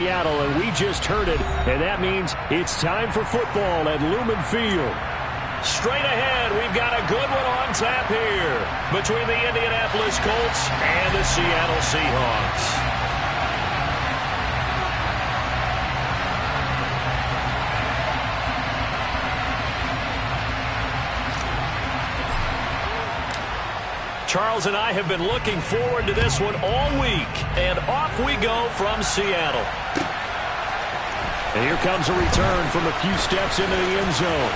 Seattle, and we just heard it, and that means it's time for football at Lumen Field. Straight ahead, we've got a good one on tap here between the Indianapolis Colts and the Seattle Seahawks. Charles and I have been looking forward to this one all week, and off we go from Seattle. And here comes a return from a few steps into the end zone.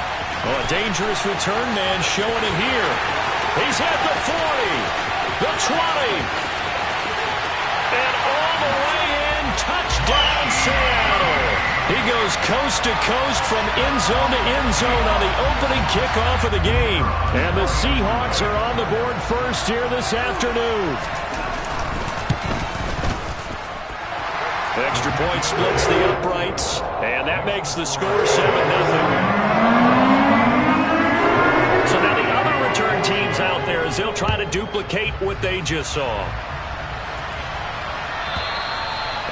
Oh, a dangerous return man showing it here. He's at the 40, the 20, and all the way in, touchdown Seattle. He goes coast to coast from end zone to end zone on the opening kickoff of the game. And the Seahawks are on the board first here this afternoon. Extra point splits the uprights, and that makes the score 7-0. So now the other return teams out there as they'll try to duplicate what they just saw.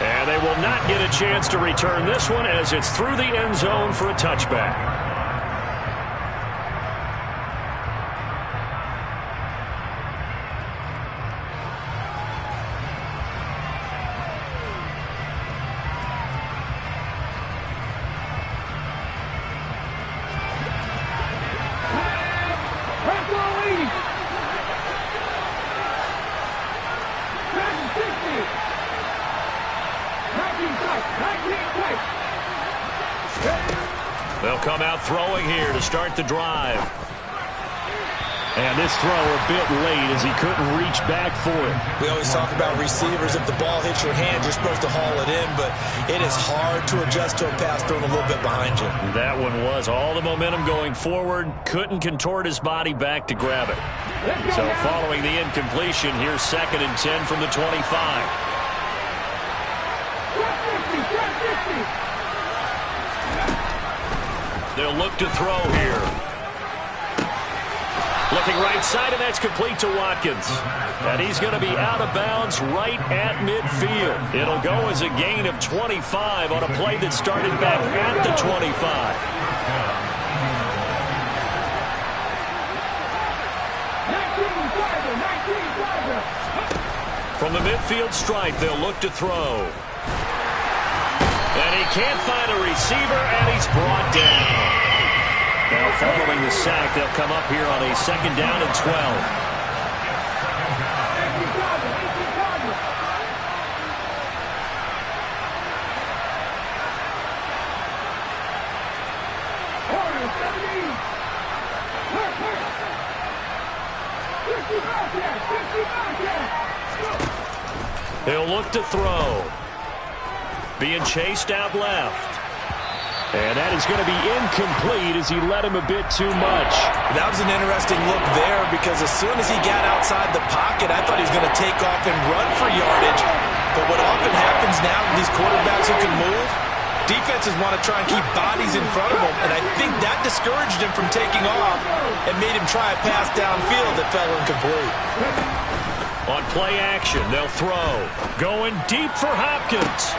And they will not get a chance to return this one as it's through the end zone for a touchback. They'll come out throwing here to start the drive. And this throw a bit late as he couldn't reach back for it. We always talk about receivers. If the ball hits your hand, you're supposed to haul it in, but it is hard to adjust to a pass thrown a little bit behind you. That one was all the momentum going forward. Couldn't contort his body back to grab it. So following the incompletion, here's 2nd and 10 from the 25. They'll look to throw here. Looking right side, and that's complete to Watkins. And he's going to be out of bounds right at midfield. It'll go as a gain of 25 on a play that started back at the 25. From the midfield stripe, they'll look to throw. And he can't find a receiver, and he's brought down. Now following the sack, they'll come up here on a 2nd down and 12. He'll look to throw. Being chased out left. And that is going to be incomplete as he led him a bit too much. That was an interesting look there because as soon as he got outside the pocket, I thought he was going to take off and run for yardage. But what often happens now with these quarterbacks who can move, defenses want to try and keep bodies in front of them. And I think that discouraged him from taking off and made him try a pass downfield that fell incomplete. On play action, they'll throw. Going deep for Hopkins.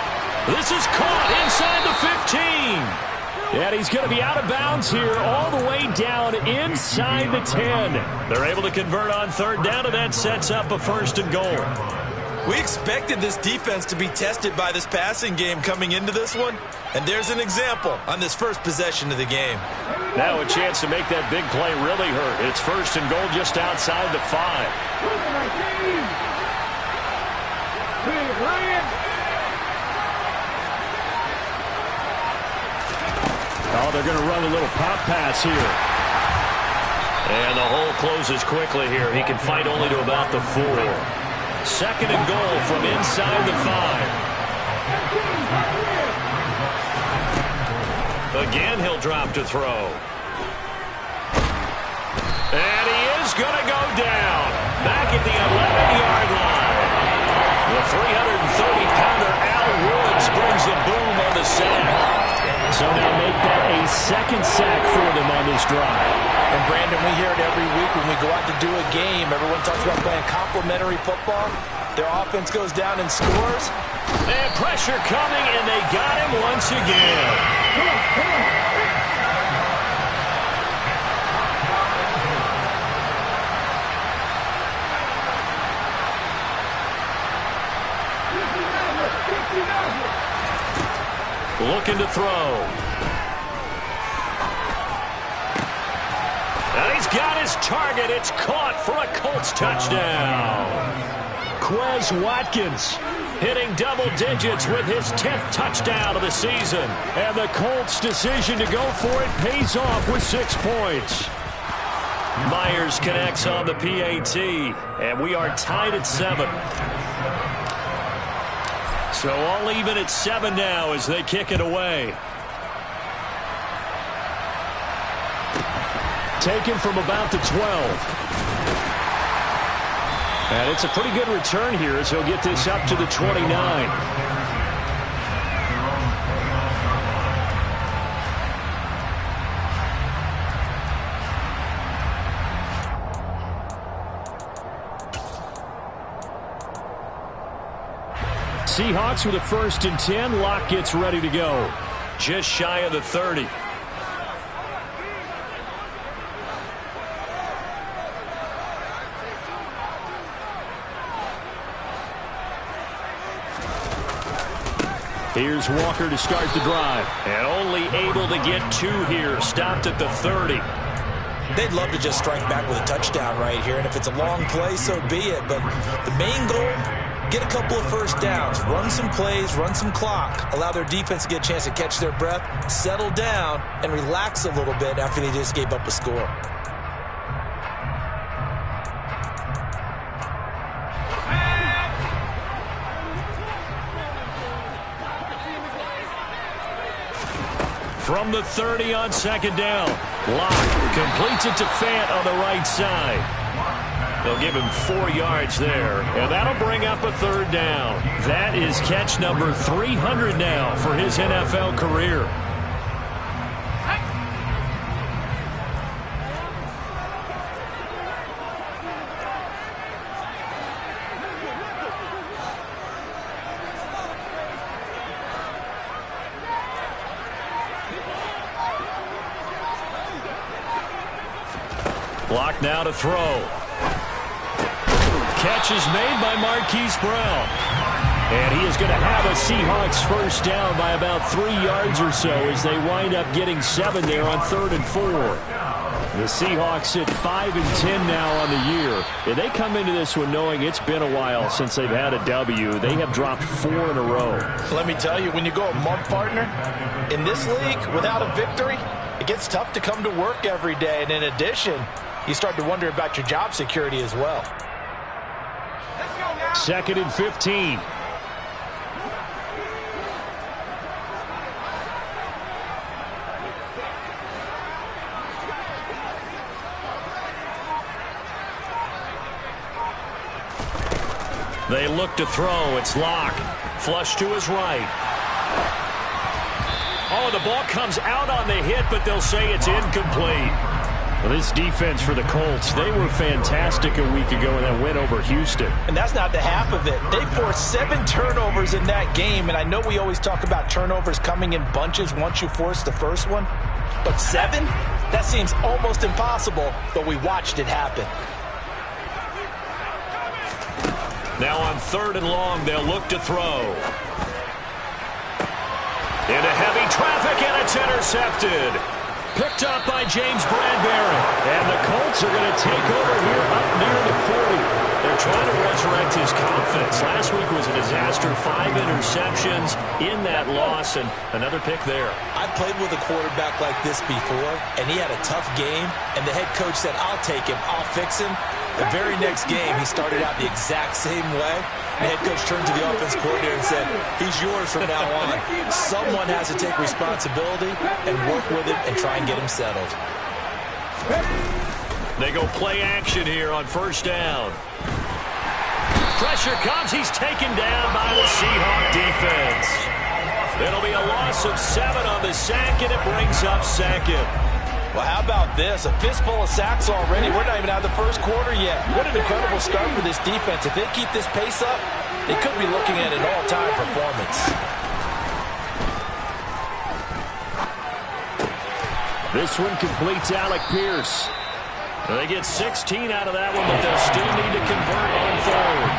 This is caught inside the 15. And he's going to be out of bounds here all the way down inside the 10. They're able to convert on 3rd down, and that sets up a 1st and goal. We expected this defense to be tested by this passing game coming into this one. And there's an example on this first possession of the game. Now a chance to make that big play really hurt. It's 1st and goal just outside the 5. Oh, they're going to run a little pop pass here. And the hole closes quickly here. He can fight only to about the 4. 2nd and goal from inside the 5. Again, he'll drop to throw. And he is going to go down. Back at the 11-yard line. The 330-pounder Al Woods brings the boom on the sack. So now make that a 2nd sack for them on this drive. And Brandon, we hear it every week when we go out to do a game. Everyone talks about playing complementary football. Their offense goes down and scores. And pressure coming, and they got him once again. Looking to throw. And he's got his target. It's caught for a Colts touchdown. Quez Watkins hitting double digits with his 10th touchdown of the season. And the Colts' decision to go for it pays off with 6 points. Myers connects on the PAT, and we are tied at 7. So all even at 7 now as they kick it away. Taken from about the 12. And it's a pretty good return here as he'll get this up to the 29. Seahawks with a 1st and 10. Locke gets ready to go. Just shy of the 30. Here's Walker to start the drive. And only able to get 2 here. Stopped at the 30. They'd love to just strike back with a touchdown right here. And if it's a long play, so be it. But the main goal, get a couple of first downs, run some plays, run some clock, allow their defense to get a chance to catch their breath, settle down, and relax a little bit after they just gave up a score. From the 30 on 2nd down, Locke completes it to Fant on the right side. They'll give him 4 yards there, and that'll bring up a 3rd down. That is catch number 300 now for his NFL career. Block now to throw. Catch is made by Marquise Brown. And he is going to have a Seahawks 1st down by about 3 yards or so as they wind up getting 7 there on 3rd and 4. The Seahawks sit 5 and 10 now on the year. And they come into this one knowing it's been a while since they've had a W. They have dropped 4 in a row. Let me tell you, when you go a month, partner, in this league without a victory, it gets tough to come to work every day. And in addition, you start to wonder about your job security as well. 2nd and 15. They look to throw. It's Locke. Flush to his right. Oh, the ball comes out on the hit, but they'll say it's incomplete. Well, this defense for the Colts, they were fantastic a week ago in that win over Houston. And that's not the half of it. They forced 7 turnovers in that game, and I know we always talk about turnovers coming in bunches once you force the first one, but 7? That seems almost impossible, but we watched it happen. Now on 3rd and long, they'll look to throw. Into heavy traffic, and it's intercepted. Picked up by James Bradbury. And the Colts are going to take over here up near the 40. They're trying to resurrect his confidence. Last week was a disaster. 5 interceptions in that loss, and another pick there. I played with a quarterback like this before, and he had a tough game, and the head coach said, I'll take him, I'll fix him. The very next game, he started out the exact same way. The head coach turned to the offense coordinator and said, he's yours from now on. Someone has to take responsibility and work with him and try and get him settled. They go play action here on 1st down. Pressure comes. He's taken down by the Seahawk defense. It'll be a loss of 7 on the sack, and it brings up 2nd. Well, how about this? A fistful of sacks already. We're not even out of the first quarter yet. What an incredible start for this defense. If they keep this pace up, they could be looking at an all-time performance. This one completes Alec Pierce. They get 16 out of that one, but they'll still need to convert on third.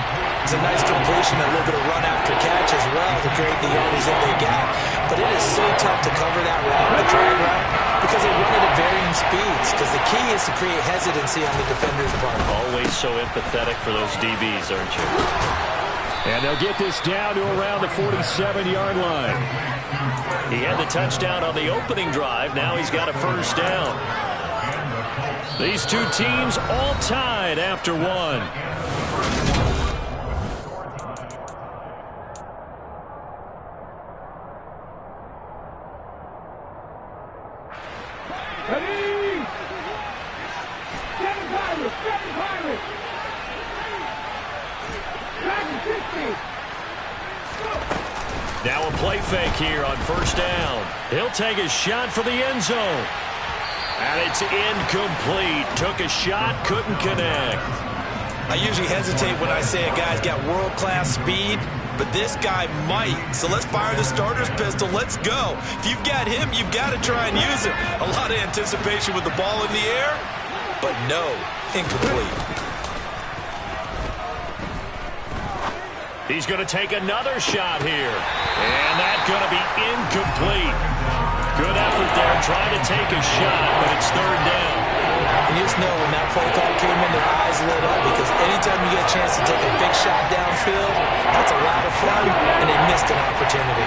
It's a nice completion, a little bit of run after catch as well to create the yardage that they got. But it is so tough to cover that route, the drag route, because they run it at varying speeds. Because the key is to create hesitancy on the defender's part. Always so empathetic for those DBs, aren't you? And they'll get this down to around the 47-yard line. He had the touchdown on the opening drive. Now he's got a first down. These two teams all tied after one. Now a play fake here on first down. He'll take a shot for the end zone. And it's incomplete. Took a shot, couldn't connect. I usually hesitate when I say a guy's got world-class speed, but this guy might. So let's fire the starter's pistol. Let's go. If you've got him, you've got to try and use him. A lot of anticipation with the ball in the air, but no, incomplete. He's going to take another shot here. And that's going to be incomplete. Good effort there, trying to take a shot, but it's third down. And you just know when that play call came in, their eyes lit up, because anytime you get a chance to take a big shot downfield, that's a lot of fun, and they missed an opportunity.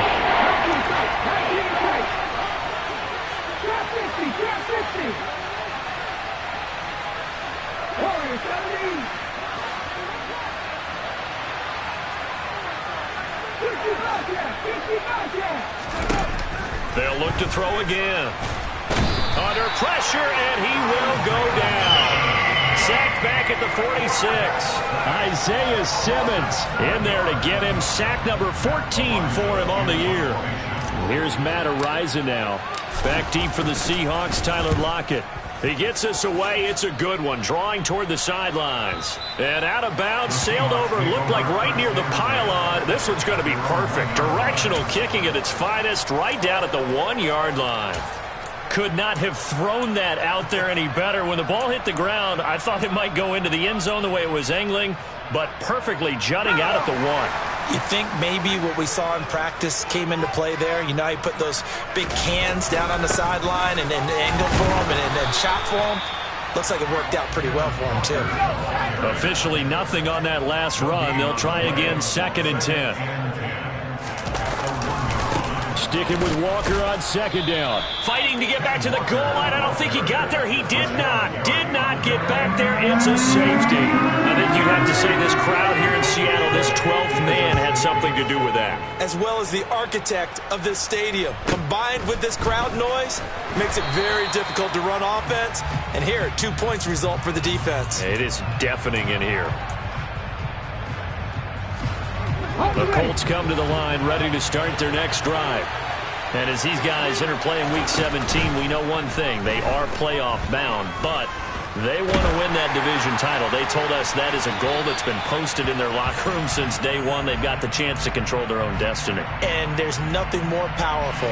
They'll look to throw again. Under pressure, and he will go down. Sacked back at the 46. Isaiah Simmons in there to get him. Sack number 14 for him on the year. Here's Matt Araiza now. Back deep for the Seahawks, Tyler Lockett. He gets us away. It's a good one, drawing toward the sidelines. And out of bounds, sailed over, looked like right near the pylon. This one's going to be perfect. Directional kicking at its finest, right down at the 1-yard line. Could not have thrown that out there any better. When the ball hit the ground, I thought it might go into the end zone the way it was angling, but perfectly jutting out at the 1. You think maybe what we saw in practice came into play there? You know, he put those big cans down on the sideline and then angled for him and then shot for him. Looks like it worked out pretty well for him, too. Officially nothing on that last run. They'll try again, 2nd and 10. Sticking with Walker on 2nd down. Fighting to get back to the goal line. I don't think he got there. He did not. Did not get back there. It's a safety. I think you'd have to say this crowd here in Seattle, this 12th man, had something to do with that. As well as the architect of this stadium. Combined with this crowd noise, makes it very difficult to run offense. And here, 2 points result for the defense. It is deafening in here. The Colts come to the line, ready to start their next drive. And as these guys interplay in Week 17, we know one thing. They are playoff bound, but they want to win that division title. They told us that is a goal that's been posted in their locker room since day one. They've got the chance to control their own destiny. And there's nothing more powerful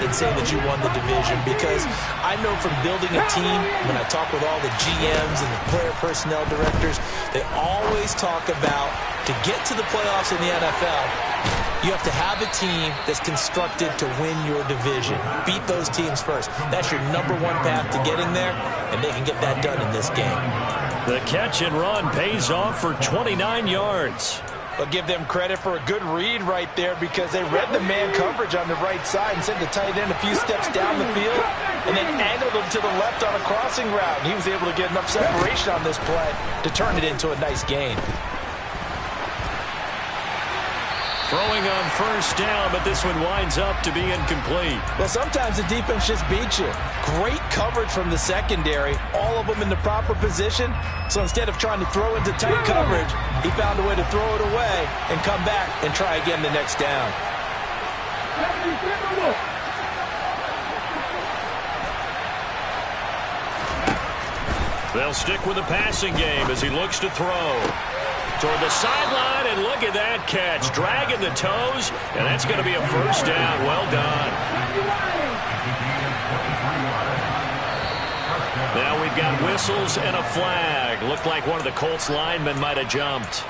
than saying that you won the division, because I know from building a team, when I talk with all the GMs and the player personnel directors, they always talk about, to get to the playoffs in the NFL, you have to have a team that's constructed to win your division. Beat those teams first. That's your #1 path to getting there, and they can get that done in this game. The catch and run pays off for 29 yards. But give them credit for a good read right there, because they read the man coverage on the right side and sent the tight end a few steps down the field and then angled him to the left on a crossing route. And he was able to get enough separation on this play to turn it into a nice gain. Throwing on first down, but this one winds up to be incomplete. Well, sometimes the defense just beats you. Great coverage from the secondary, all of them in the proper position. So instead of trying to throw into tight coverage, he found a way to throw it away and come back and try again the next down. They'll stick with the passing game as he looks to throw. Toward the sideline, and look at that catch. Dragging the toes, and that's going to be a first down. Well done. Now we've got whistles and a flag. Looked like one of the Colts linemen might have jumped.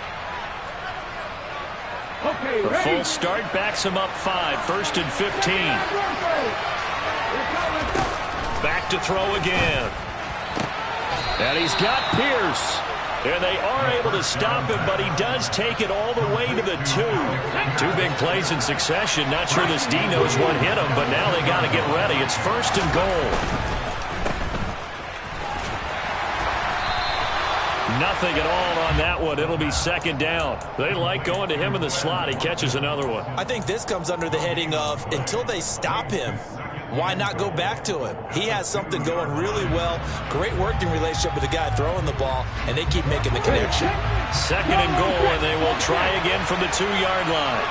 The full start backs him up 5, 1st and 15. Back to throw again. And he's got Pierce. And they are able to stop him, but he does take it all the way to the 2. 2 big plays in succession. Not sure this D knows what hit him, but now they got to get ready. It's 1st and goal. Nothing at all on that one. It'll be 2nd down. They like going to him in the slot. He catches another one. I think this comes under the heading of until they stop him, why not go back to him? He has something going really well. Great working relationship with the guy throwing the ball, and they keep making the connection. 2nd and goal, and they will try again from the 2-yard line.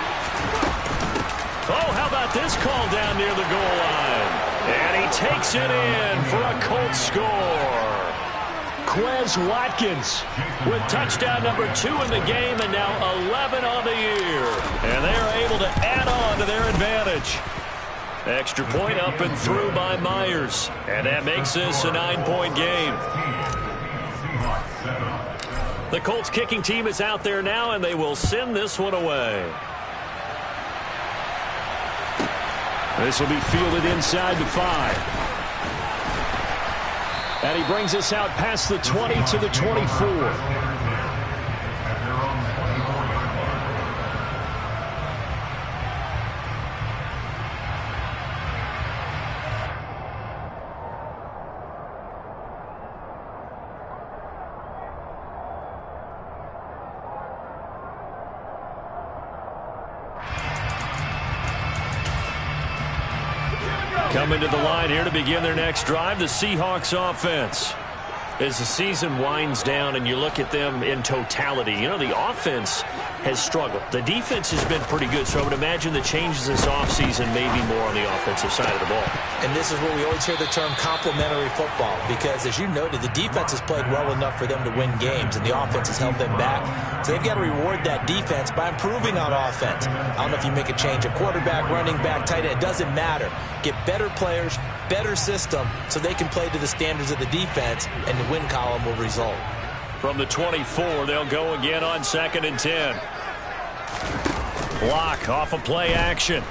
Oh, how about this call down near the goal line? And he takes it in for a Colts score. Quez Watkins with touchdown number 2 in the game, and now 11 on the year. And they are able to add on to their advantage. Extra point up and through by Myers. And that makes this a 9-point game. The Colts kicking team is out there now, and they will send this one away. This will be fielded inside the 5. And he brings us out past the 20 to the 24. Coming to the line here to begin their next drive, the Seahawks offense. As the season winds down and you look at them in totality, you know, the offense has struggled. The defense has been pretty good, so I would imagine the changes this offseason may be more on the offensive side of the ball. And this is where we always hear the term complementary football, because as you noted, the defense has played well enough for them to win games, and the offense has held them back. So they've got to reward that defense by improving on offense. I don't know if you make a change at quarterback, running back, tight end. It doesn't matter. Get better players, better system, so they can play to the standards of the defense, and the win column will result. From the 24, they'll go again on 2nd and 10. Block off of play action.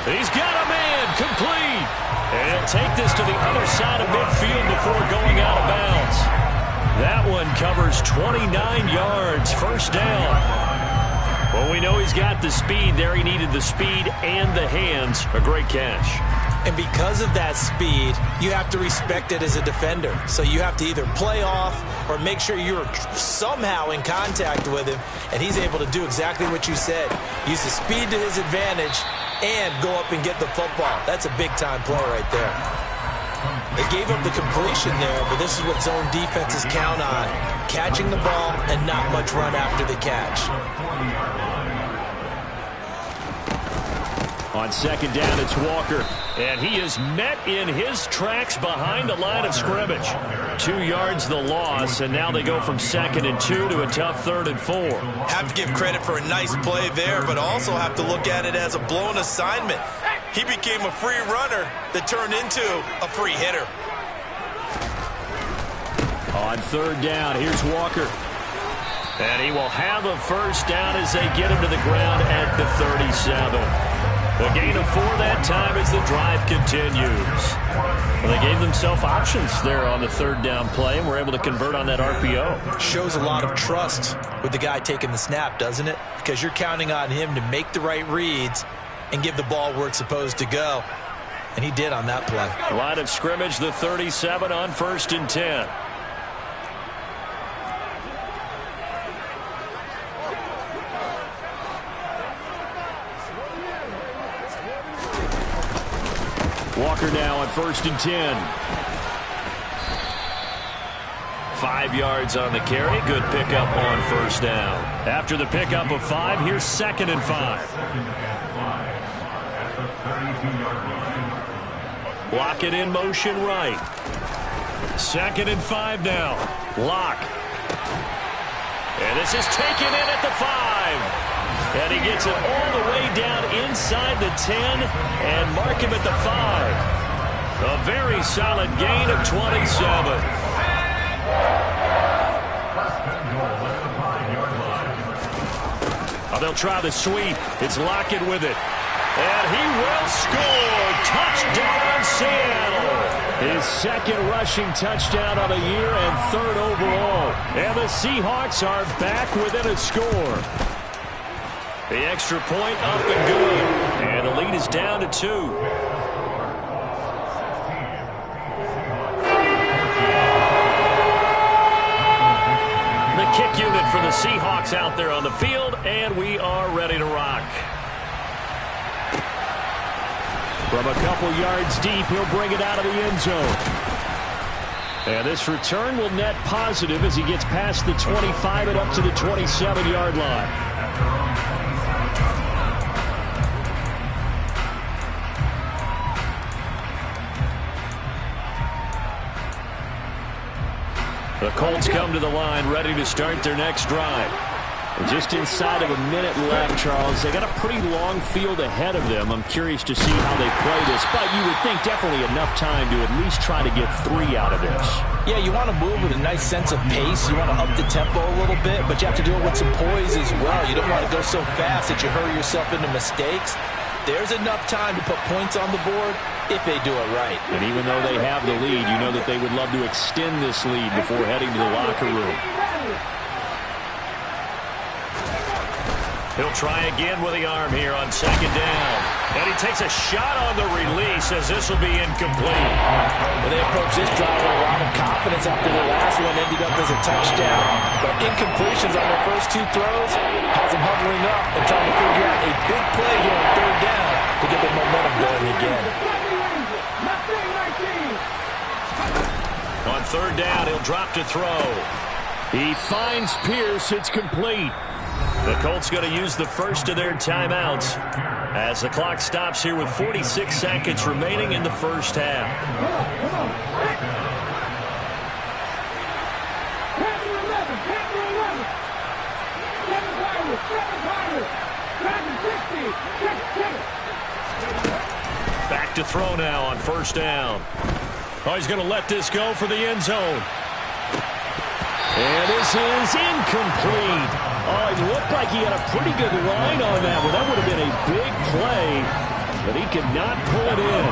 He's got a man complete. And he'll take this to the other side of midfield before going out of bounds. That one covers 29 yards, 1st down. Well, we know he's got the speed there. He needed the speed and the hands. A great catch. And because of that speed, you have to respect it as a defender. So you have to either play off or make sure you're somehow in contact with him. And he's able to do exactly what you said. Use the speed to his advantage and go up and get the football. That's a big-time play right there. They gave up the completion there, but this is what zone defenses count on. Catching the ball and not much run after the catch. On 2nd down, it's Walker. And he is met in his tracks behind the line of scrimmage. 2 yards the loss, and now they go from 2nd and 2 to a tough 3rd and 4. Have to give credit for a nice play there, but also have to look at it as a blown assignment. He became a free runner that turned into a free hitter. On 3rd down, here's Walker. And he will have a 1st down as they get him to the ground at the 37. A gain of 4 that time as the drive continues. Well, they gave themselves options there on the 3rd down play, and were able to convert on that RPO. Shows a lot of trust with the guy taking the snap, doesn't it? Because you're counting on him to make the right reads and give the ball where it's supposed to go. And he did on that play. Line of scrimmage, the 37 on 1st and 10. Walker now on 1st and 10. 5 yards on the carry. Good pickup on 1st down. After the pickup of 5, here's 2nd and 5. Lock it in motion right. 2nd and 5 now. Lock. And this is taken in at the 5. And he gets it all the way down inside the 10 and mark him at the 5. A very solid gain of 27. Oh, they'll try the sweep. It's Lockett with it. And he will score. Touchdown, Seattle. His 2nd rushing touchdown of the year and 3rd overall. And the Seahawks are back within a score. The extra point up and good. And the lead is down to 2. The kick unit for the Seahawks out there on the field, and we are ready to rock. From a couple yards deep, he'll bring it out of the end zone. And this return will net positive as he gets past the 25 and up to the 27-yard line. The Colts come to the line, ready to start their next drive. And just inside of a minute left, Charles. They got a pretty long field ahead of them. I'm curious to see how they play this, but you would think definitely enough time to at least try to get 3 out of this. Yeah, you want to move with a nice sense of pace. You want to up the tempo a little bit, but you have to do it with some poise as well. You don't want to go so fast that you hurry yourself into mistakes. There's enough time to put points on the board if they do it right. And even though they have the lead, you know that they would love to extend this lead before heading to the locker room. He'll try again with the arm here on 2nd down. And he takes a shot on the release as this will be incomplete. Well, they approach this drive with a lot of confidence after the last one ended up as a touchdown. But incompletions on their first 2 throws has them huddling up and trying to figure out a big play here on 3rd down to get their momentum going again. On 3rd down, he'll drop to throw. He finds Pierce. It's complete. The Colts going to use the first of their timeouts as the clock stops here with 46 seconds remaining in the first half. Back to throw now on 1st down. Oh, he's going to let this go for the end zone. And this is incomplete. Oh, it looked like he had a pretty good line on that one. That would have been a big play, but he could not pull it in.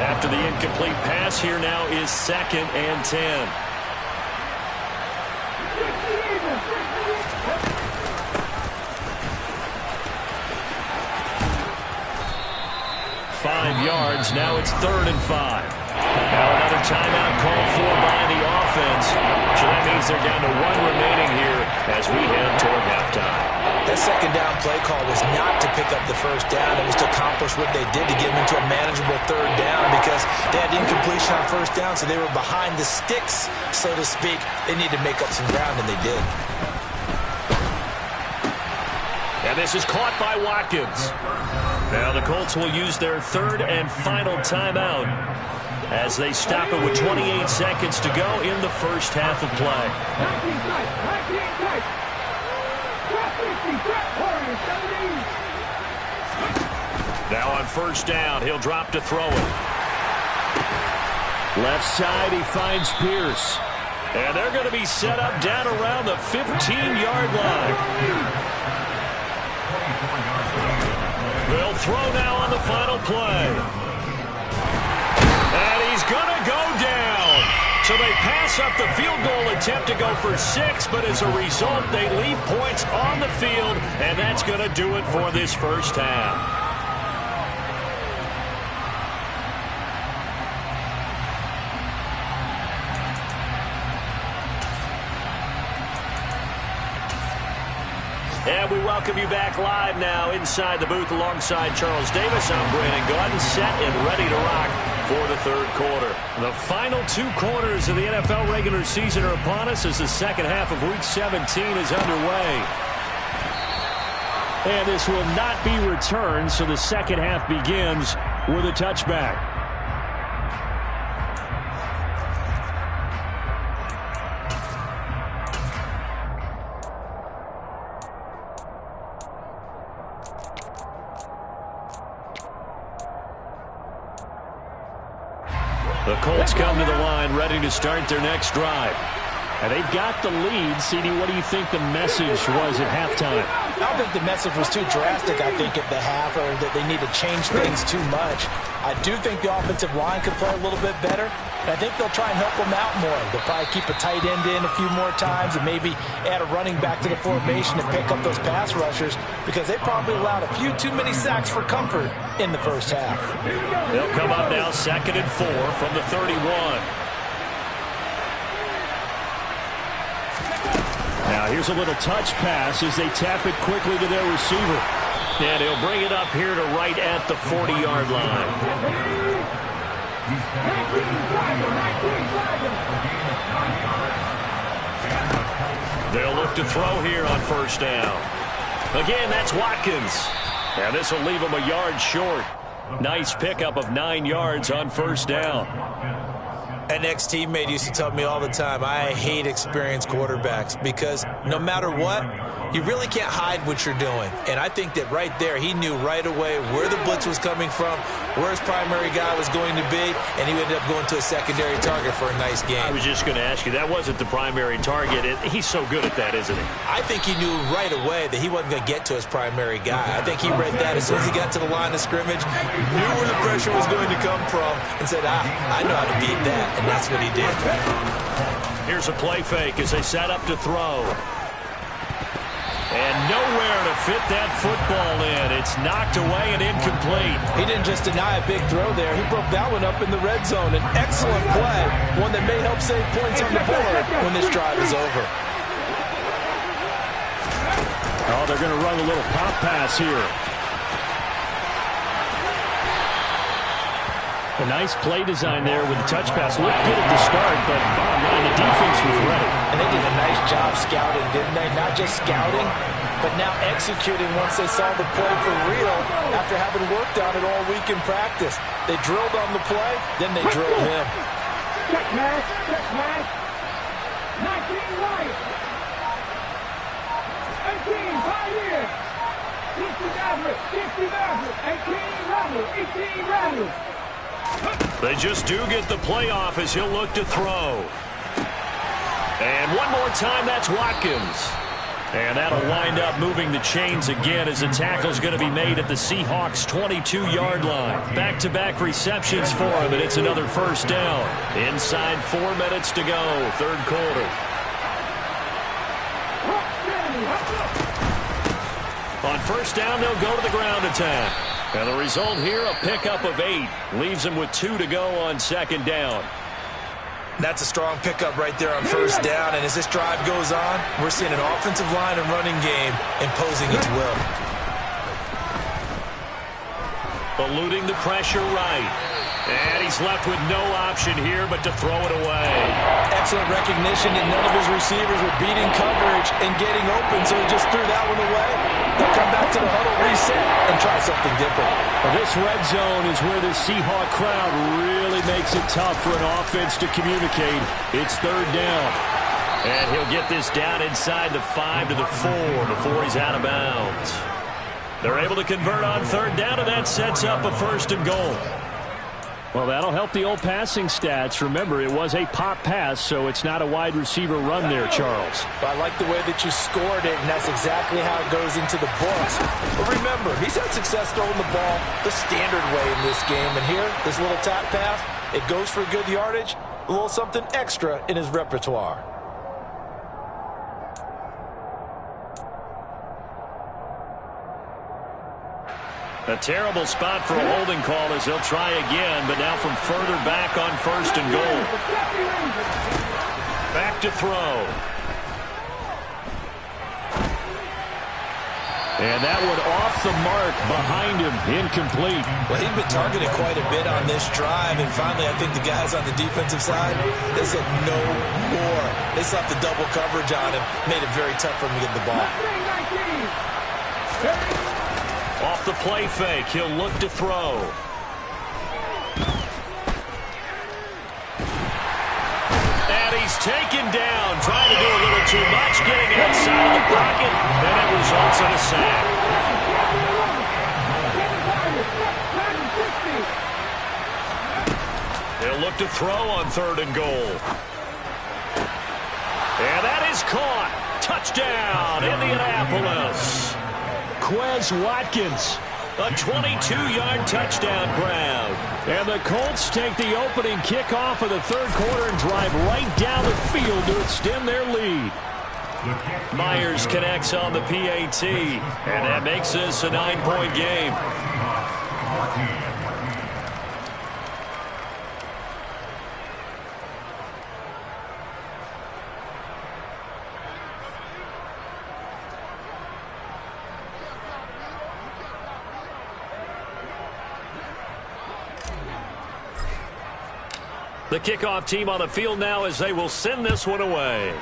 After the incomplete pass, here now is 2nd and 10. Five yards. Now it's 3rd and 5. Now another timeout called for by the offense. So that means they're down to 1 remaining here as we head toward halftime. That 2nd down play call was not to pick up the 1st down. It was to accomplish what they did to get them into a manageable 3rd down because they had incompletion on 1st down, so they were behind the sticks, so to speak. They needed to make up some ground, and they did. And this is caught by Watkins. Now the Colts will use their 3rd and final timeout as they stop it with 28 seconds to go in the first half of play. Now on 1st down, he'll drop to throw it. Left side, he finds Pierce. And they're going to be set up down around the 15-yard line. They'll throw now on the final play. And he's going to go down. So they pass up the field goal attempt to go for 6, but as a result, they leave points on the field, and that's going to do it for this first half. And we welcome you back live now inside the booth alongside Charles Davis. I'm Brandon Gaudin, set and ready to rock for the 3rd quarter. The final 2 quarters of the NFL regular season are upon us as the second half of Week 17 is underway. And this will not be returned, so the second half begins with a touchback. The Colts come to the line ready to start their next drive. And they've got the lead. CD, what do you think the message was at halftime? I don't think the message was too drastic, I think, at the half, or that they need to change things too much. I do think the offensive line could play a little bit better. And I think they'll try and help them out more. They'll probably keep a tight end in a few more times and maybe add a running back to the formation and pick up those pass rushers, because they probably allowed a few too many sacks for comfort in the first half. They'll come up now 2nd and 4 from the 31. Now here's a little touch pass as they tap it quickly to their receiver. And he'll bring it up here to right at the 40-yard line. They'll look to throw here on first down. Again, that's Watkins. And this will leave him a yard short. Nice pickup of 9 yards on first down. An ex-teammate used to tell me all the time, I hate experienced quarterbacks, because no matter what, you really can't hide what you're doing. And I think that right there, he knew right away where the blitz was coming from, where his primary guy was going to be, and he ended up going to a secondary target for a nice game. I was just going to ask you, that wasn't the primary target. He's so good at that, isn't he? I think he knew right away that he wasn't going to get to his primary guy. I think he read that as soon as he got to the line of scrimmage, knew where the pressure was going to come from, and said, I know how to beat that. And that's what he did. Here's a play fake as they set up to throw. And nowhere to fit that football in. It's knocked away and incomplete. He didn't just deny a big throw there. He broke that one up in the red zone. An excellent play. One that may help save points on the board when this drive is over. Oh, they're going to run a little pop pass here. A nice play design there with the touch pass. Looked good at the start, but bottom line, the defense was ready. And they did a nice job scouting, didn't they? Not just scouting, but now executing once they saw the play for real after having worked on it all week in practice. They drilled on the play, then they drilled him. Check pass, 19 right. 18, 5 years. 50 Maverick, 18 Rebel, 18 Rebel. They just do get the playoff as he'll look to throw. And one more time, that's Watkins. And that'll wind up moving the chains again as the tackle's going to be made at the Seahawks' 22-yard line. Back-to-back receptions for him, and it's another first down. Inside 4 minutes to go, third quarter. On first down, they'll go to the ground attack. And the result here, a pickup of 8. Leaves them with 2 to go on second down. That's a strong pickup right there on first down. And as this drive goes on, we're seeing an offensive line and running game imposing its will. Eluding the pressure right. And he's left with no option here but to throw it away. Excellent recognition that none of his receivers were beating coverage and getting open, so he just threw that one away. They'll come back to the huddle, reset, and try something different. Well, this red zone is where the Seahawk crowd really makes it tough for an offense to communicate. It's third down. And he'll get this down inside the 5 to the 4 before he's out of bounds. They're able to convert on third down, and that sets up a first and goal. Well, that'll help the old passing stats. Remember, it was a pop pass, so it's not a wide receiver run there, Charles. But I like the way that you scored it, and that's exactly how it goes into the books. But remember, he's had success throwing the ball the standard way in this game. And here, this little tap pass, it goes for good yardage, a little something extra in his repertoire. A terrible spot for a holding call as they'll try again, but now from further back on first and goal. Back to throw. And that one off the mark behind him, incomplete. Well, he's been targeted quite a bit on this drive, and finally I think the guys on the defensive side, they said no more. They slapped the double coverage on him, made it very tough for him to get the ball. Off the play fake, he'll look to throw. And he's taken down, trying to do a little too much, getting outside of the pocket, and it results in a sack. They'll look back to throw on 3rd and goal. And that is caught. Touchdown, Indianapolis. Quez Watkins, a 22-yard touchdown grab. And the Colts take the opening kickoff of the 3rd quarter and drive right down the field to extend their lead. Myers connects on the PAT, and that makes this a 9-point game. The kickoff team on the field now as they will send this one away.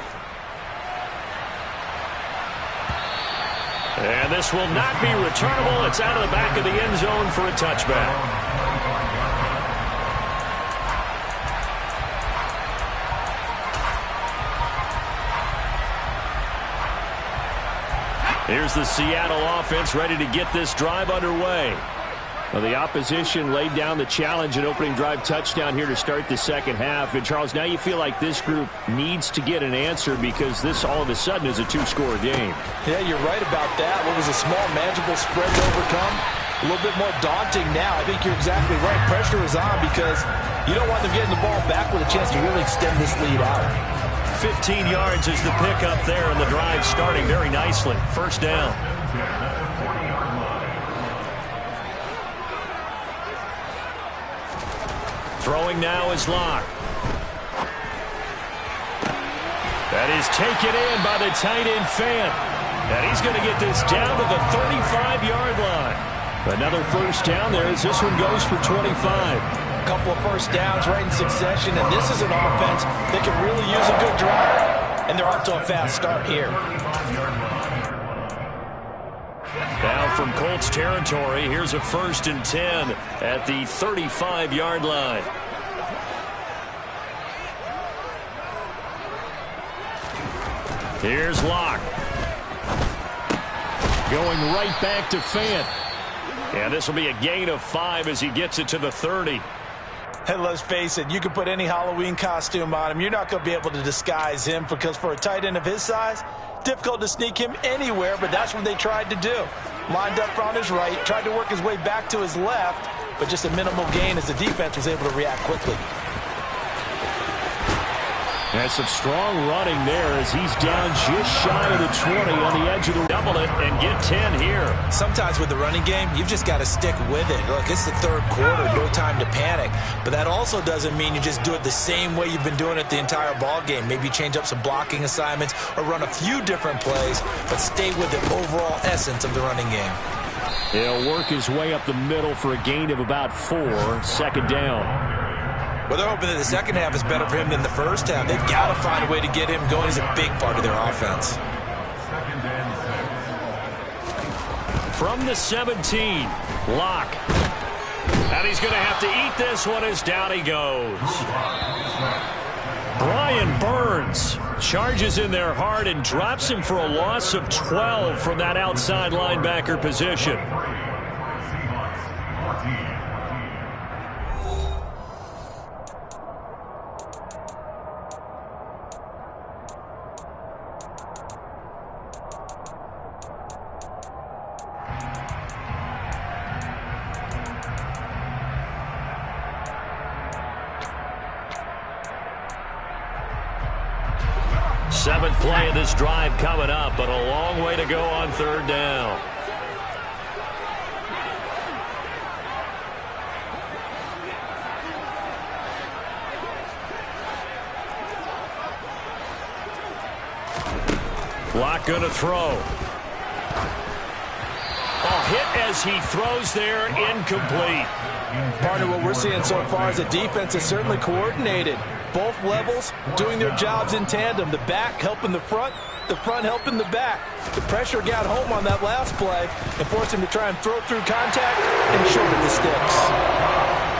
And this will not be returnable. It's out of the back of the end zone for a touchback. Here's the Seattle offense ready to get this drive underway. Well, the opposition laid down the challenge and opening drive touchdown here to start the second half. And, Charles, now you feel like this group needs to get an answer because this all of a sudden is a 2-score game. Yeah, you're right about that. What was a small, manageable spread to overcome? A little bit more daunting now. I think you're exactly right. Pressure is on because you don't want them getting the ball back with a chance to really extend this lead out. 15 yards is the pickup there, and the drive starting very nicely. 1st down. Throwing now is Locke. That is taken in by the tight end Fant. And he's going to get this down to the 35-yard line. Another 1st down there as this one goes for 25. A couple of 1st downs right in succession, and this is an offense that can really use a good drive. And they're off to a fast start here. Now from Colts territory, here's a 1st and 10 at the 35-yard line. Here's Locke. Going right back to Fant. And this will be a gain of 5 as he gets it to the 30. And let's face it, you can put any Halloween costume on him. You're not going to be able to disguise him because for a tight end of his size, difficult to sneak him anywhere, but that's what they tried to do. Lined up on his right, tried to work his way back to his left, but just a minimal gain as the defense was able to react quickly. And some strong running there as he's down just shy of the 20 on the edge of the double it and get 10 here. Sometimes with the running game, you've just got to stick with it. Look, it's the 3rd quarter, no time to panic. But that also doesn't mean you just do it the same way you've been doing it the entire ball game. Maybe change up some blocking assignments or run a few different plays, but stay with the overall essence of the running game. He'll work his way up the middle for a gain of about 4, 2nd down. Well, they're hoping that the second half is better for him than the first half. They've got to find a way to get him going. He's a big part of their offense. From the 17, Locke. And he's going to have to eat this one as down he goes. Brian Burns charges in there hard and drops him for a loss of 12 from that outside linebacker position. Seventh play of this drive coming up, but a long way to go on 3rd down. Locke going to throw. Hit as he throws there, incomplete. Partner, what we're seeing so far is the defense is certainly coordinated. Both levels doing their jobs in tandem. The back helping the front helping the back. The pressure got home on that last play and forced him to try and throw through contact and shorten the sticks.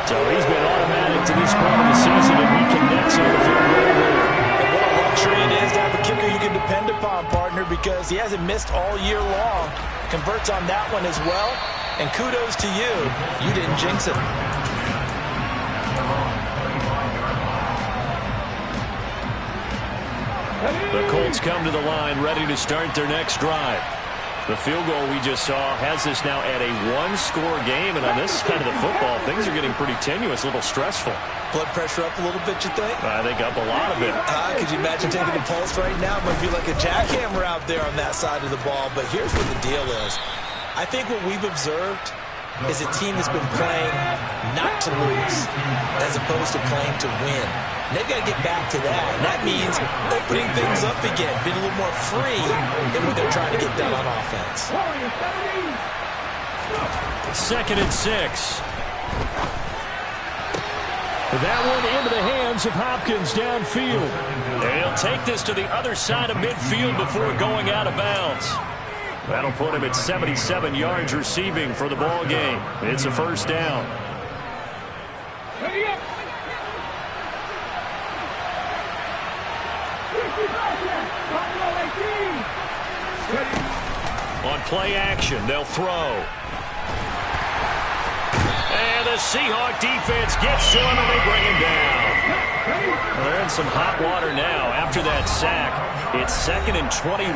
So he's been automatic to this point of the season, and he connects on the field goal there. And what a luxury it is to have a kicker you can depend upon, partner, because he hasn't missed all year long. Converts on that one as well. And kudos to you. You didn't jinx it. The Colts come to the line ready to start their next drive. The field goal we just saw has us now at a one-score game, and on this side of the football, things are getting pretty tenuous, a little stressful. Blood pressure up a little bit, you think? I think up a lot of it. Could you imagine taking the pulse right now? It might be like a jackhammer out there on that side of the ball, but here's what the deal is. I think what we've observed is a team that's been playing not to lose as opposed to playing to win. And they've got to get back to that. And that means opening things up again, being a little more free than what they're trying to get done on offense. 2nd and 6. That one into the hands of Hopkins downfield. And he'll take this to the other side of midfield before going out of bounds. That'll put him at 77 yards receiving for the ball game. It's a first down. On play action, they'll throw. And the Seahawk defense gets to him, and they bring him down. They're in some hot water now after that sack. It's 2nd and 21.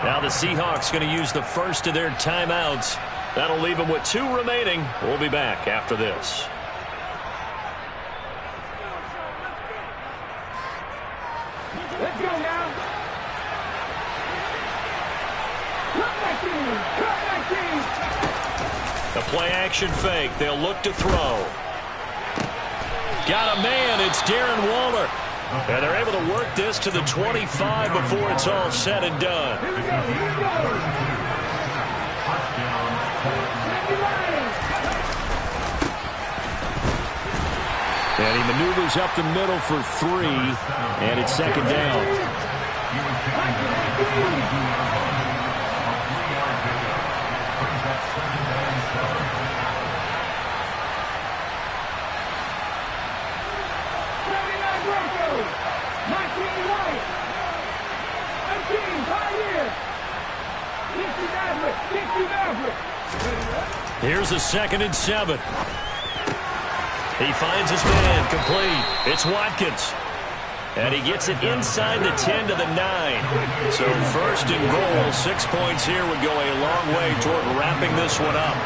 Now the Seahawks going to use the first of their timeouts. That'll leave them with 2 remaining. We'll be back after this. Let's go now. Cut my team. Cut my team. The play-action fake. They'll look to throw. Got a man. It's Darren Waller. And they're able to work this to the 25 before it's all said and done. Here we go. Here we go. And he maneuvers up the middle for 3, and it's 2nd down. Here's a 2nd and 7. He finds his man complete. It's Watkins. And he gets it inside the 10 to the 9. So 1st and goal, 6 points here would go a long way toward wrapping this one up.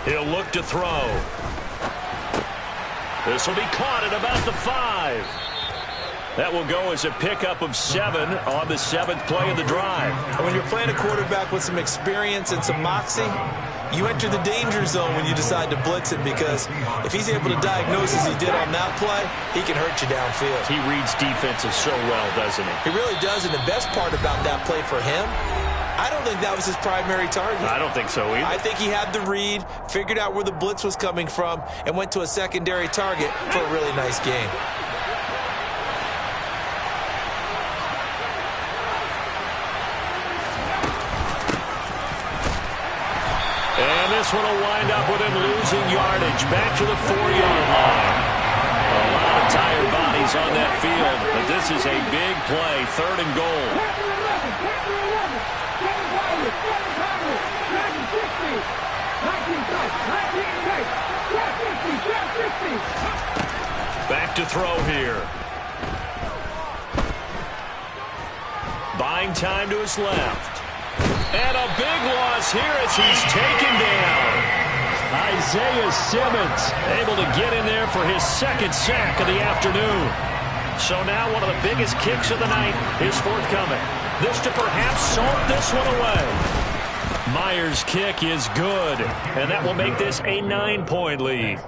He'll look to throw. This will be caught at about the 5. That will go as a pickup of 7 on the 7th play of the drive. And when you're playing a quarterback with some experience and some moxie, you enter the danger zone when you decide to blitz him, because if he's able to diagnose as he did on that play, he can hurt you downfield. He reads defenses so well, doesn't he? He really does, and the best part about that play for him, I don't think that was his primary target. I don't think so either. I think he had the read, figured out where the blitz was coming from, and went to a secondary target for a really nice game. And this one will wind up with him losing yardage back to the 4-yard line. A lot of tired bodies on that field, but this is a big play, 3rd and goal. Back to throw here. Buying time to his left. And a big loss here as he's taken down. Isaiah Simmons able to get in there for his 2nd sack of the afternoon. So now one of the biggest kicks of the night is forthcoming. This to perhaps salt this one away. Myers' kick is good, and that will make this a 9-point lead.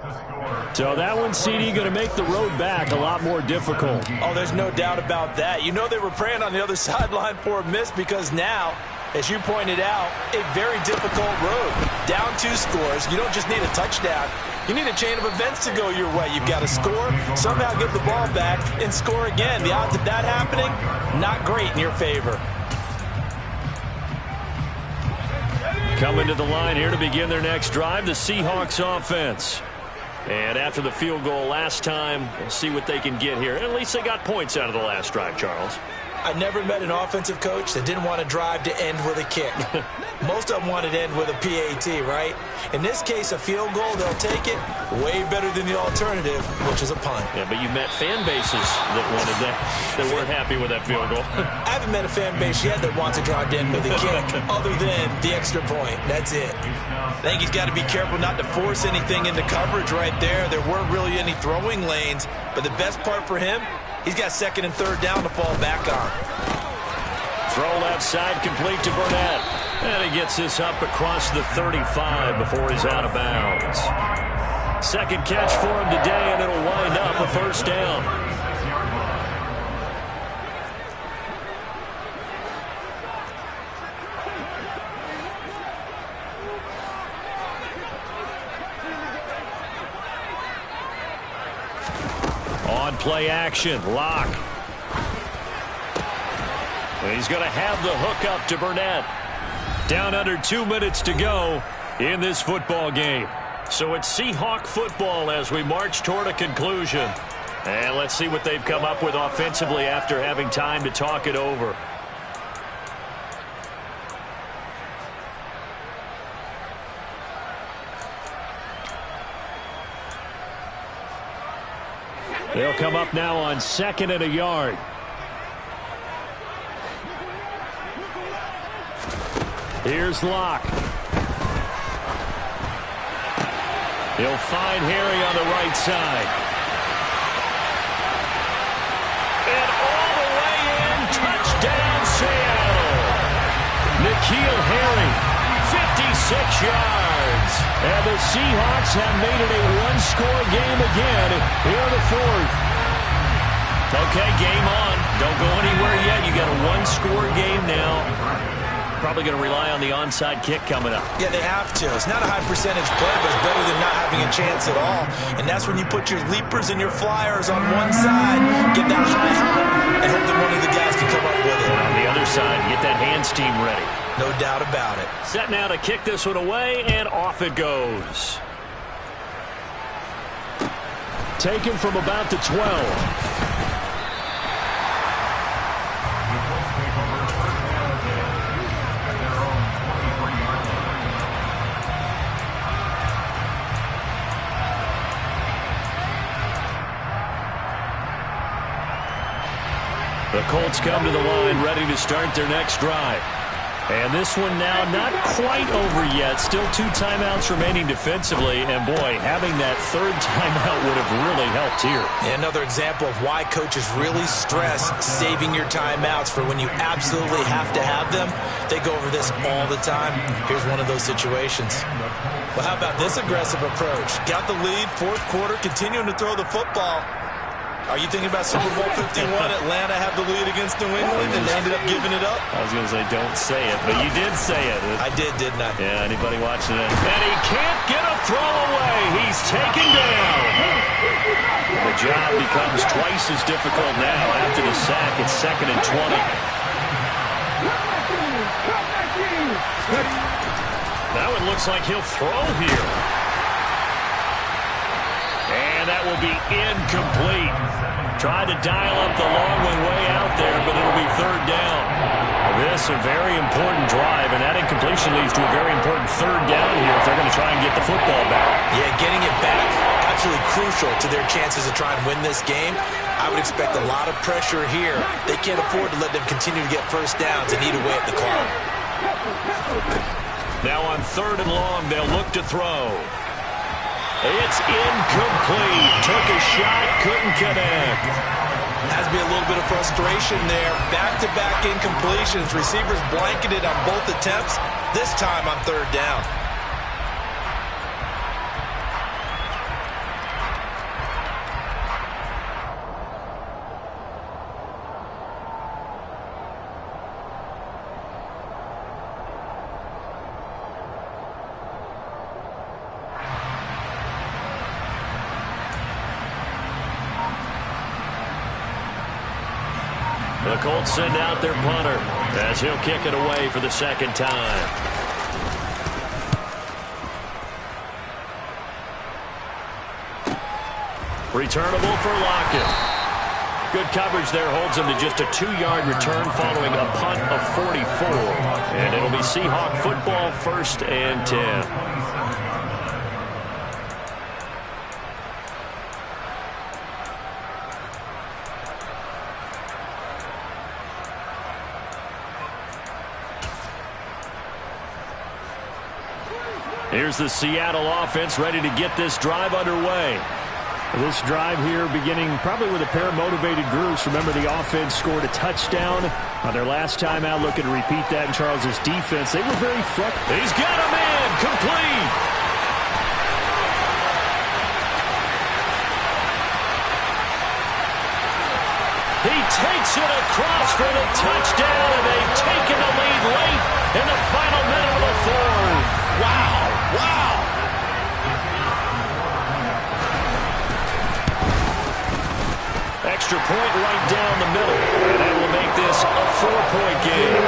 So that one, CD, going to make the road back a lot more difficult. Oh, there's no doubt about that. You know they were praying on the other sideline for a miss, because now, as you pointed out, a very difficult road. Down 2 scores. You don't just need a touchdown. You need a chain of events to go your way. You've got to score, somehow get the ball back, and score again. The odds of that happening, not great in your favor. Coming to the line here to begin their next drive, the Seahawks offense. And after the field goal last time, we'll see what they can get here. At least they got points out of the last drive, Charles. I never met an offensive coach that didn't want to drive to end with a kick. Most of them wanted to end with a PAT, right? In this case, a field goal, they'll take it way better than the alternative, which is a punt. Yeah, but you've met fan bases that wanted that weren't happy with that field goal. I haven't met a fan base yet that wants to drive to end with a kick other than the extra point. That's it. I think he's got to be careful not to force anything into coverage right there. There weren't really any throwing lanes, but the best part for him, he's got second and third down to fall back on. Throw left side complete to Burnett. And he gets this up across the 35 before he's out of bounds. Second catch for him today, and it'll wind up a first down. On play action, Locke. And he's going to have the hook up to Burnett. Down under 2 minutes to go in this football game. So it's Seahawk football as we march toward a conclusion. And let's see what they've come up with offensively after having time to talk it over. They'll come up now on 2nd and a yard. Here's Locke. He'll find Harry on the right side. And all the way in, touchdown Seattle. N'Keal Harry, 56 yards. And the Seahawks have made it a one-score game again here in the fourth. Okay, game on. Don't go anywhere yet. You got a one-score game now. Probably going to rely on the onside kick coming up. Yeah, they have to. It's not a high percentage play, but it's better than not having a chance at all. And that's when you put your leapers and your flyers on one side, get that high hop, and hope that one of the guys can come up with it. And on the other side, get that hands team ready. No doubt about it. Set now to kick this one away, and off it goes. Taken from about the 12. The Colts come to the line ready to start their next drive. And this one now not quite over yet. Still 2 timeouts remaining defensively. And, boy, having that third timeout would have really helped here. Yeah, another example of why coaches really stress saving your timeouts for when you absolutely have to have them. They go over this all the time. Here's one of those situations. Well, how about this aggressive approach? Got the lead, fourth quarter, continuing to throw the football. Are you thinking about Super Bowl 51? Atlanta have the lead against New England, and they ended up giving it up? I was going to say, don't say it, but you did say it. I did, didn't I? Yeah, anybody watching it? And he can't get a throw away. He's taken down. The job becomes twice as difficult now after the sack. It's 2nd and 20. Now it looks like he'll throw here. And that will be incomplete. Tried to dial up the long one way out there, but it'll be third down. This a very important drive, and that incompletion leads to a very important third down here if they're going to try and get the football back. Yeah, getting it back, absolutely crucial to their chances to try and win this game. I would expect a lot of pressure here. They can't afford to let them continue to get first downs and eat away at the clock. Now on 3rd and long, they'll look to throw. It's incomplete. Took a shot, couldn't connect. Has to be a little bit of frustration there. Back-to-back incompletions. Receivers blanketed on both attempts, this time on 3rd down. The Colts send out their punter as he'll kick it away for the second time. Returnable for Lockett. Good coverage there, holds him to just a 2-yard return following a punt of 44. And it'll be Seahawk football, 1st and 10. Here's the Seattle offense ready to get this drive underway. This drive here beginning probably with a pair of motivated groups. Remember, the offense scored a touchdown on their last time out. Looking to repeat that in Charles' defense. They were very front. He's got a man complete. He takes it across for the touchdown, and they've taken the lead late in the final minute of the 4th. Wow. Wow. Extra point right down the middle, and that will make this a 4-point game.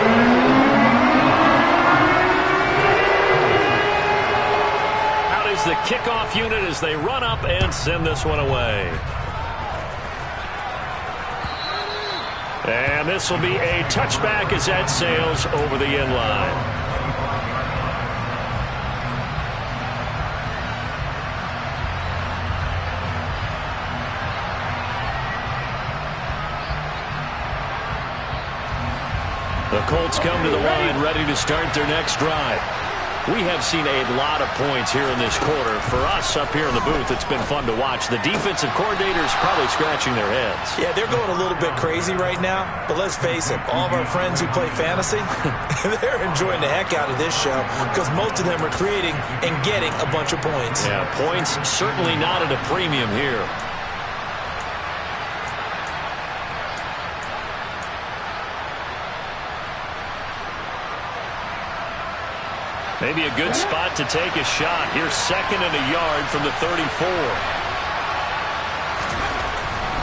Out is the kickoff unit as they run up and send this one away. And this will be a touchback as that sails over the end line. The Colts come to the line ready to start their next drive. We have seen a lot of points here in this quarter. For us up here in the booth, it's been fun to watch. The defensive coordinators probably scratching their heads. Yeah, they're going a little bit crazy right now, but let's face it, all of our friends who play fantasy, they're enjoying the heck out of this show because most of them are creating and getting a bunch of points. Yeah, points certainly not at a premium here. Maybe a good spot to take a shot. Here's 2nd and a yard from the 34.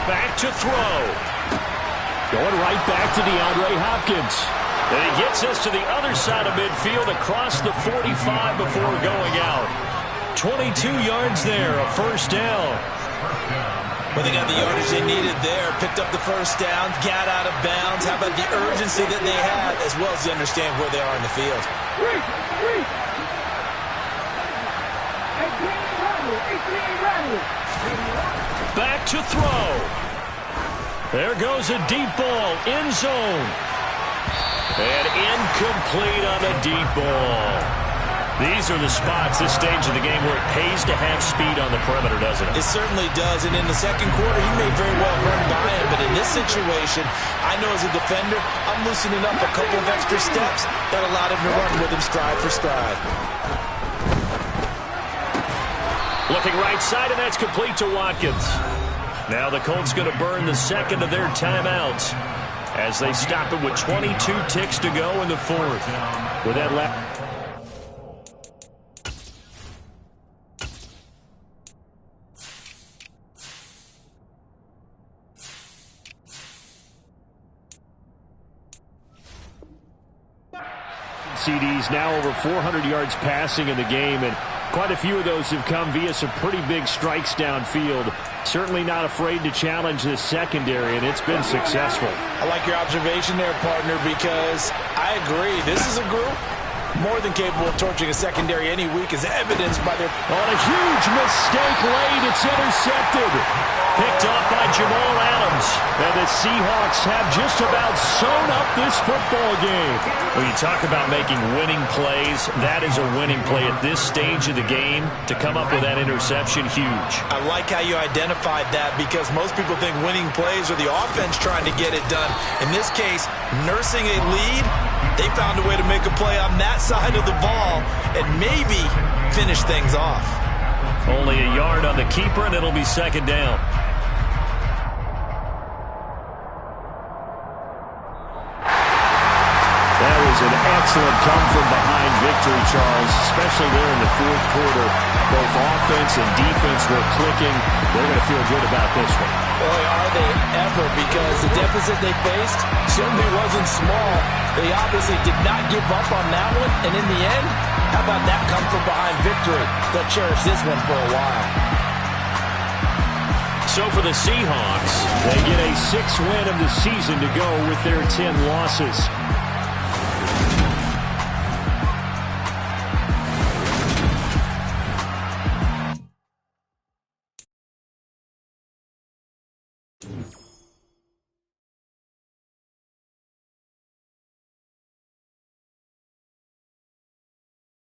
Back to throw. Going right back to DeAndre Hopkins. And he gets us to the other side of midfield across the 45 before going out. 22 yards there, a 1st down. Well, they got the yardage they needed there, picked up the 1st down, got out of bounds. How about the urgency that they have, as well as they understand where they are in the field. Back to throw. There goes a deep ball, end zone. And incomplete on a deep ball. These are the spots, this stage of the game, where it pays to have speed on the perimeter, doesn't it? It certainly does, and in the 2nd quarter, he may very well run by him, but in this situation, I know as a defender, I'm loosening up a couple of extra steps that allowed him to run with him stride for stride. Looking right side, and that's complete to Watkins. Now the Colts going to burn the 2nd of their timeouts as they stop it with 22 ticks to go in the 4th. With that left. CDs, now over 400 yards passing in the game, and quite a few of those have come via some pretty big strikes downfield. Certainly not afraid to challenge this secondary, and it's been successful. I like your observation there, partner, because I agree. This is a group more than capable of torching a secondary any week, as evidenced by their... On a huge mistake late, it's intercepted. Picked off by Jamal Adams. And the Seahawks have just about sewn up this football game. When you talk about making winning plays, that is a winning play at this stage of the game. To come up with that interception, huge. I like how you identified that, because most people think winning plays are the offense trying to get it done. In this case, nursing a lead, they found a way to make a play on that side of the ball and maybe finish things off. Only a yard on the keeper, and it'll be 2nd down. That was an excellent come-from-behind victory, Charles, especially there in the 4th quarter. Both offense and defense were clicking. They're going to feel good about this one. Boy, are they ever, because the deficit they faced certainly wasn't small. They obviously did not give up on that one, and in the end, how about that come-from-behind victory? They'll cherish this one for a while. So for the Seahawks, they get a 6th win of the season to go with their 10 losses.